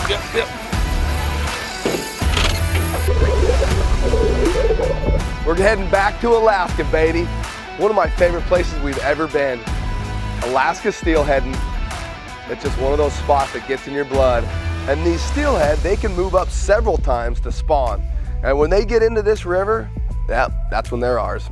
Yep. We're heading back to Alaska, baby. One of my favorite places we've ever been. Alaska steelheading. It's just one of those spots that gets in your blood. And these steelhead, they can move up several times to spawn. And when they get into this river, that's when they're ours.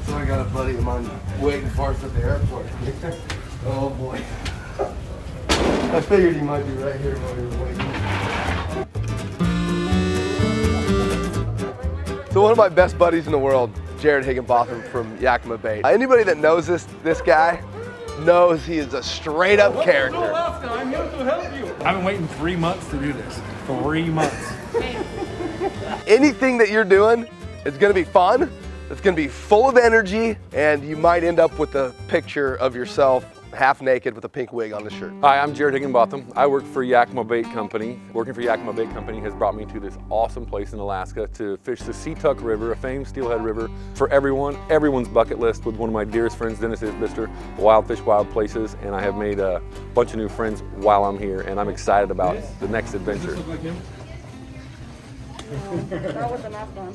I got a buddy of mine waiting for us at the airport. Oh boy. I figured he might be right here while we were waiting. So one of my best buddies in the world, Jarod Higginbotham from Yakima Bait. Anybody that knows this guy knows he is a straight up character. I'm here to help you. I've been waiting 3 months to do this. 3 months. Anything that you're doing is gonna be fun. It's gonna be full of energy, and you might end up with a picture of yourself half naked with a pink wig on the shirt. Hi, I'm Jarod Higginbotham. I work for Yakima Bait Company. Working for Yakima Bait Company has brought me to this awesome place in Alaska to fish the Seatuck River, a famed steelhead river for everyone's bucket list with one of my dearest friends, Dennis, is Mr. Wild Fish, Wild Places, and I have made a bunch of new friends while I'm here, and I'm excited about the next adventure. Does this look like him? Not with the mask on.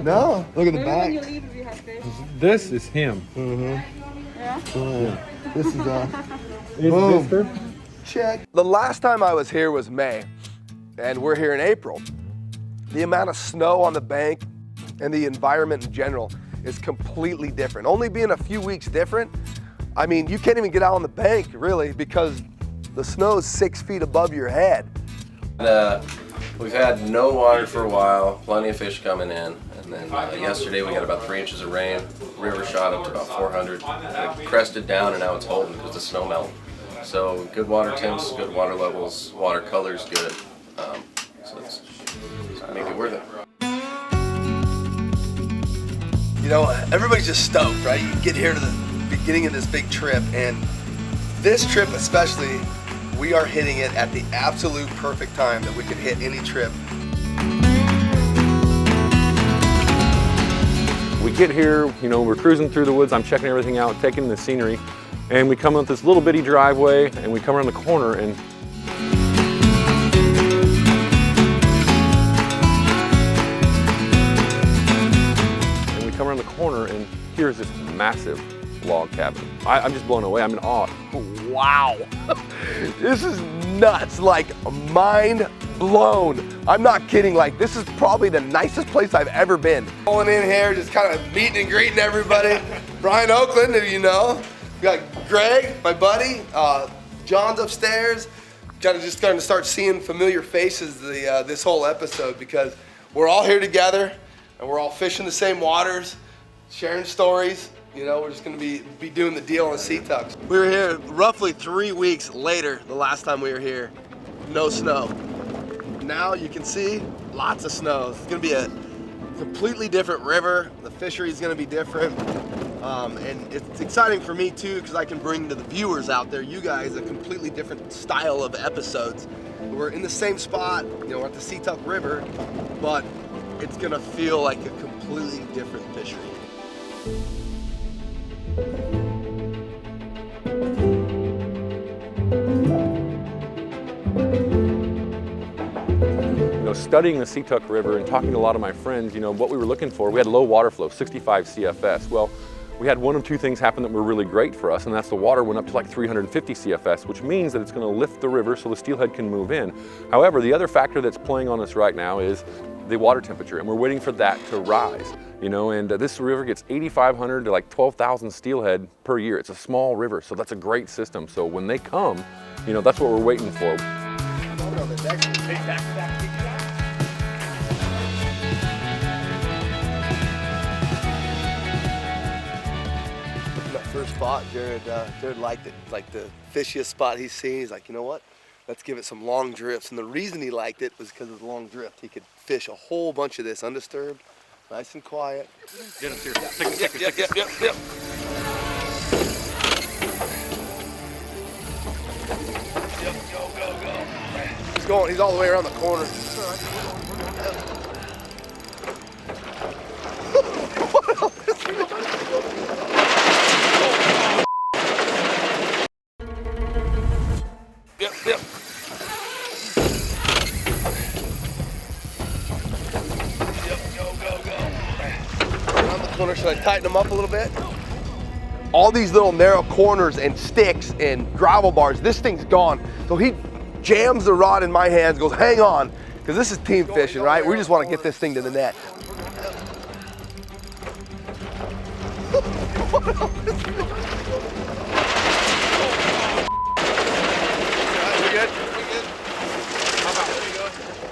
No, look at the Maybe back. when you leave if you have fish. This is him. Yeah? This is Is Boom. this her? check. The last time I was here was May, and we're here in April. The amount of snow on the bank and the environment in general is completely different. Only being a few weeks different, I mean, you can't even get out on the bank really because the snow is 6 feet above your head. We've had no water for a while, plenty of fish coming in, and then yesterday we got about 3 inches of rain. River shot up to about 400. It crested down and now it's holding because the snow melted. So good water temps, good water levels, water color's good. So it's make it worth it. You know, everybody's just stoked, right? You get here to the beginning of this big trip, and this trip especially, we are hitting it at the absolute perfect time that we could hit any trip. We get here, you know, we're cruising through the woods, I'm checking everything out, taking the scenery, and we come up this little bitty driveway, and we come around the corner, and and here's this massive log cabin. I'm just blown away. I'm in awe. Wow, this is nuts, like mind blown. I'm not kidding, like this is probably the nicest place I've ever been. Going in here, just kind of meeting and greeting everybody. Brian Oakland, who you know. We got Greg, my buddy. John's upstairs. Kind of just starting to start seeing familiar faces this whole episode because we're all here together and we're all fishing the same waters, sharing stories. You know, we're just gonna be doing the deal on the Seatucks. We were here roughly 3 weeks later, the last time we were here. No snow. Now you can see lots of snow. It's gonna be a completely different river. The fishery is gonna be different. And it's exciting for me too, because I can bring to the viewers out there, you guys, a completely different style of episodes. We're in the same spot, you know, we're at the Seatuck River, but it's gonna feel like a completely different fishery. you know, studying the Seatuck River and talking to a lot of my friends, you know, what we were looking for, we had low water flow, 65 CFS. Well, we had one of two things happen that were really great for us, and that's the water went up to like 350 CFS, which means that it's going to lift the river so the steelhead can move in. However, the other factor that's playing on us right now is the water temperature, and we're waiting for that to rise. You know, and this river gets 8,500 to like 12,000 steelhead per year. It's a small river, so that's a great system. So when they come, you know, that's what we're waiting for. First spot, Jarod liked it. Like the fishiest spot he's seen. He's like, you know what? Let's give it some long drifts. And the reason he liked it was because of the long drift. He could fish a whole bunch of this undisturbed, nice and quiet. Get us here. Yep. He's going. He's all the way around the corner. Yep. Go. Around the corner. Should I tighten them up a little bit? All these little narrow corners and sticks and gravel bars, this thing's gone. So he jams the rod in my hands, goes, hang on, because this is team fishing, right? We just want to get this thing to the net.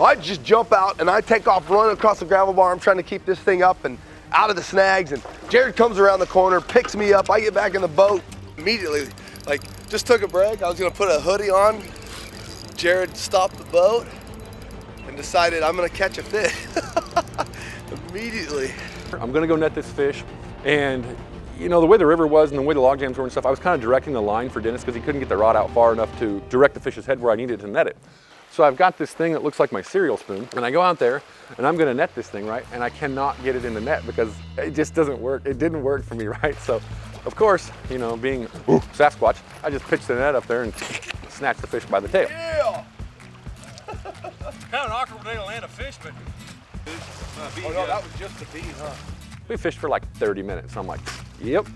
I just jump out and I take off running across the gravel bar. I'm trying to keep this thing up and out of the snags, and Jarod comes around the corner, picks me up. I get back in the boat immediately, like just took a break. I was gonna put a hoodie on. Jarod stopped the boat and decided I'm gonna catch a fish immediately. I'm gonna go net this fish, and you know, the way the river was and the way the log jams were and stuff, I was kind of directing the line for Dennis because he couldn't get the rod out far enough to direct the fish's head where I needed to net it. So I've got this thing that looks like my cereal spoon, and I go out there and I'm gonna net this thing, right? And I cannot get it in the net because it just doesn't work. It didn't work for me, right? So of course, you know, being Sasquatch, I just pitched the net up there and snatched the fish by the tail. Yeah! Kind of an awkward day to land a fish, but Oh no, that was just a bead, huh? We fished for like 30 minutes. I'm like, yep,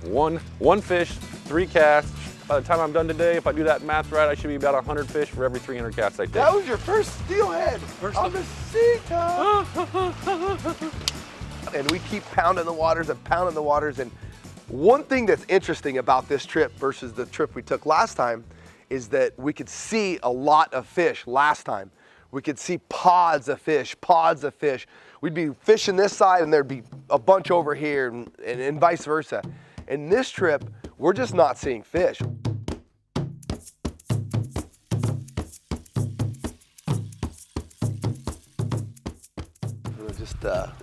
one fish, 3 casts. By the time I'm done today, if I do that math right, I should be about 100 fish for every 300 casts I take. That was your first steelhead on the sea top. And we keep pounding the waters and pounding the waters. And one thing that's interesting about this trip versus the trip we took last time is that we could see a lot of fish last time. We could see pods of fish. We'd be fishing this side and there'd be a bunch over here and vice versa. And this trip, we're just not seeing fish.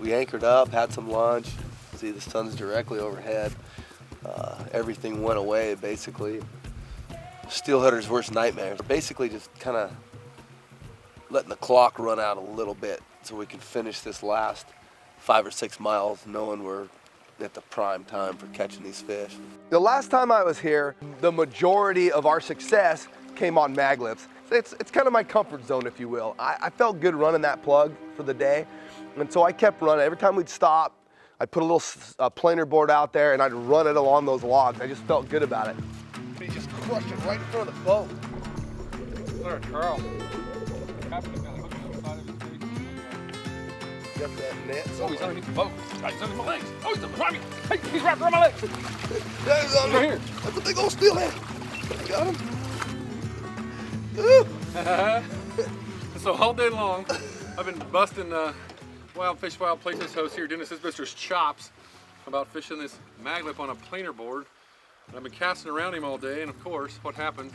We anchored up, had some lunch. See, the sun's directly overhead. Everything went away, basically. Steelheader's worst nightmare. Basically just kind of letting the clock run out a little bit so we can finish this last 5 or 6 miles knowing we're at the prime time for catching these fish. The last time I was here, the majority of our success came on mag lips. It's kind of my comfort zone, if you will. I felt good running that plug for the day, and so I kept running. Every time we'd stop, I'd put a little planer board out there and I'd run it along those logs. I just felt good about it. He just crushed it right in front of the boat. There, Carl. Got that net. Oh, he's underneath the boat. He's underneath my legs. Oh, he's behind me. Hey, he's wrapped around my legs. That is on Right me. here. That's a big old steelhead. Got him. So all day long, I've been busting Wild Fish, Wild Places host here, Dennis Mister's chops, about fishing this maglip on a planer board. And I've been casting around him all day, and of course, what happened?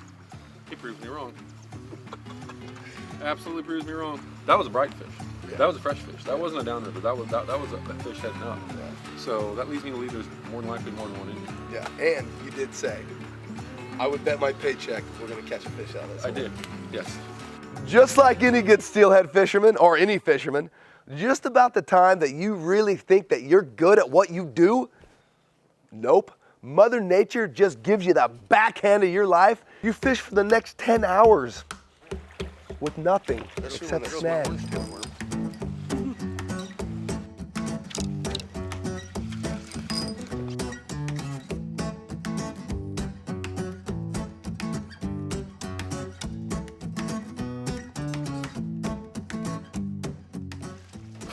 He proved me wrong. Absolutely proves me wrong. That was a bright fish. Yeah. That was a fresh fish. That wasn't a downriver. That was a fish heading up. Yeah. So that leads me to believe there's more than likely more than one in here. Yeah, and you did say, I would bet my paycheck we're gonna catch a fish out of this. I did, yes. Just like any good steelhead fisherman, or any fisherman, just about the time that you really think that you're good at what you do, nope. Mother Nature just gives you the backhand of your life. You fish for the next 10 hours with nothing except snags.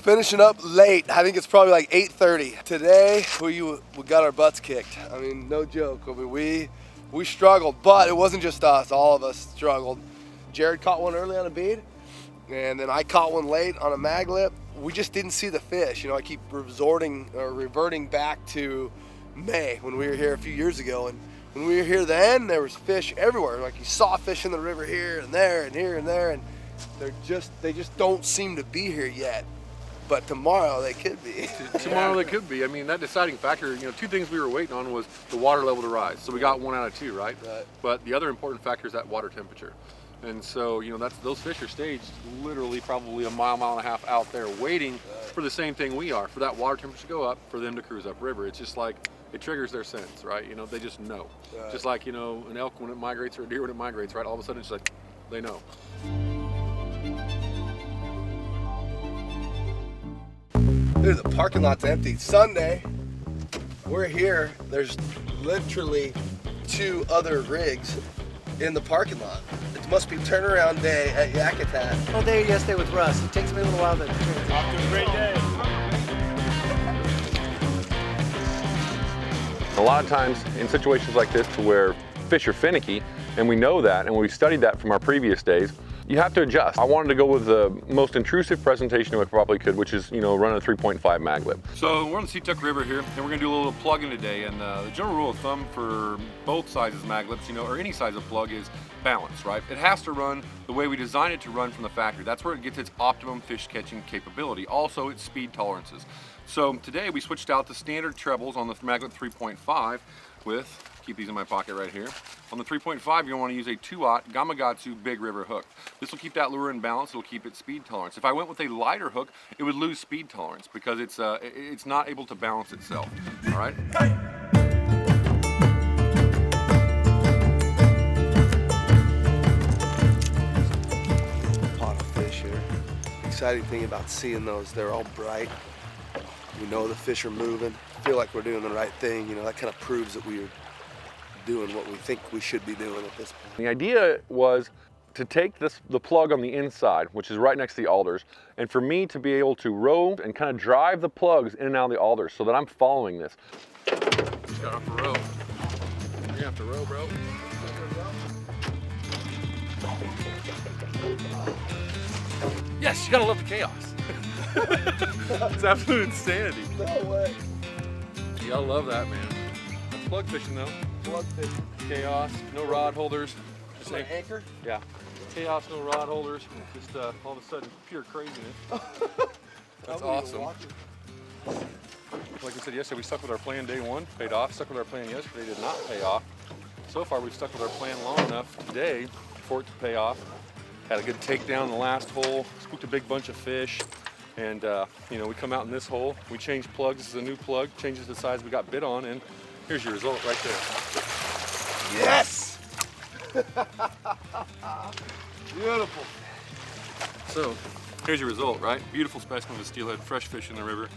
Finishing up late. I think it's probably like 8:30. Today, we got our butts kicked. I mean, no joke. I mean, we struggled, but it wasn't just us. All of us struggled. Jarod caught one early on a bead, and then I caught one late on a mag lip. We just didn't see the fish. You know, I keep reverting back to May when we were here a few years ago, and when we were here then, there was fish everywhere. Like you saw fish in the river here and there and here and there, and they just don't seem to be here yet. But tomorrow they could be. Tomorrow they could be. I mean, that deciding factor, you know, two things we were waiting on was the water level to rise. So we got 1 out of 2, right? But the other important factor is that water temperature. And so, you know, those fish are staged literally probably a mile, mile and a half out there waiting for the same thing we are, for that water temperature to go up, for them to cruise upriver. It's just like, it triggers their sense, right? You know, they just know. Just like, you know, an elk when it migrates or a deer when it migrates, right? All of a sudden it's like, they know. Dude, the parking lot's empty. Sunday, we're here. There's literally 2 other rigs in the parking lot. It must be turnaround day at Yakutat. All day yesterday with Russ. It takes me a little while to transition. Off to a great day. A lot of times in situations like this to where fish are finicky, and we know that, and we've studied that from our previous days, you have to adjust. I wanted to go with the most intrusive presentation I probably could, which is, you know, run a 3.5 mag lip. So we're on the Seatuck River here, and we're gonna do a little plug-in today. And the general rule of thumb for both sizes mag lips, you know, or any size of plug is balance, right? It has to run the way we designed it to run from the factory. That's where it gets its optimum fish catching capability. Also, its speed tolerances. So today we switched out the standard trebles on the mag lip 3.5 with, keep these in my pocket right here. On the 3.5, you're gonna wanna use a 2-aught Gamakatsu Big River hook. This will keep that lure in balance, it'll keep its speed tolerance. If I went with a lighter hook, it would lose speed tolerance because it's not able to balance itself, all right? Pot of fish here. Exciting thing about seeing those, they're all bright. We know the fish are moving. Feel like we're doing the right thing. You know, that kind of proves that we're doing what we think we should be doing at this point. The idea was to take the plug on the inside, which is right next to the alders, and for me to be able to row and kind of drive the plugs in and out of the alders so that I'm following this. Just got off the row. You're gonna have to row, bro. Yes, you gotta love the chaos. It's absolute insanity. No way. You gotta love that, man. That's plug fishing though. Plug fish. Chaos, no rod holders. Just An anchor? Yeah. Chaos, no rod holders. Just all of a sudden, pure craziness. That's awesome. Like I said yesterday, we stuck with our plan day 1, paid off. Stuck with our plan yesterday, did not pay off. So far, we've stuck with our plan long enough today for it to pay off. Had a good takedown in the last hole, spooked a big bunch of fish. And you know, we come out in this hole, we change plugs, this is a new plug, changes the size we got bit on, and here's your result right there. Yes! Beautiful. So, here's your result, right? Beautiful specimen of steelhead, fresh fish in the river.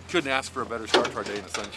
Couldn't ask for a better start to our day in the sunshine.